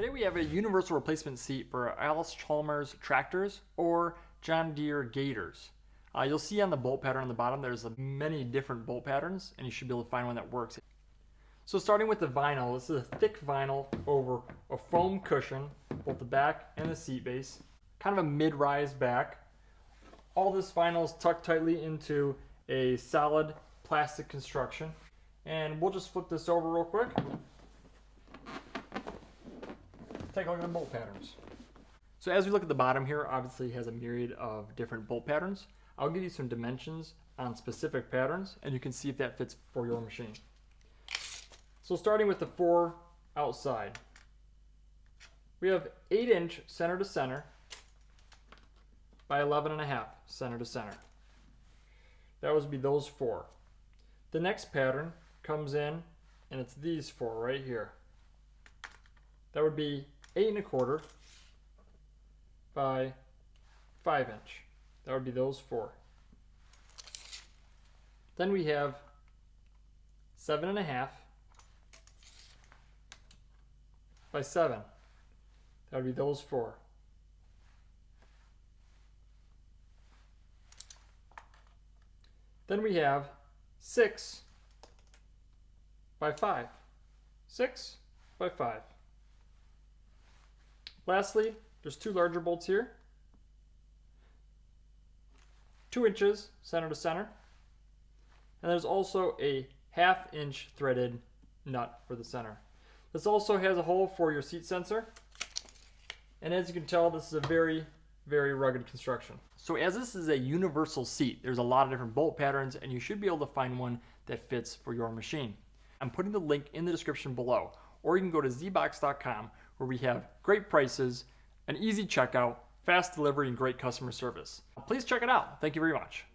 Today we have a universal replacement seat for Allis Chalmers tractors or John Deere Gators. You'll see on the bolt pattern on the bottom there's many different bolt patterns, and you should be able to find one that works. So starting with the vinyl, this is a thick vinyl over a foam cushion, both the back and the seat base, kind of a mid-rise back. All this vinyl is tucked tightly into a solid plastic construction, and we'll just flip this over real quick. Take a look at the bolt patterns. So as we look at the bottom here, obviously it has a myriad of different bolt patterns. I'll give you some dimensions on specific patterns, and you can see if that fits for your machine. So starting with the 4 outside, we have 8-inch center to center by 11.5 center to center. That would be those 4. The next pattern comes in, and it's these 4 right here. That would be 8.25 by 5-inch. That would be those 4. Then we have 7.5 by 7. That would be those 4. Then we have 6 by 5. 6 by 5. Lastly, there's 2 larger bolts here. 2 inches center to center. And there's also a 1/2 inch threaded nut for the center. This also has a hole for your seat sensor. And as you can tell, this is a very, very rugged construction. So as this is a universal seat, there's a lot of different bolt patterns, and you should be able to find one that fits for your machine. I'm putting the link in the description below, or you can go to zbox.com where we have great prices, an easy checkout, fast delivery, and great customer service. Please check it out. Thank you very much.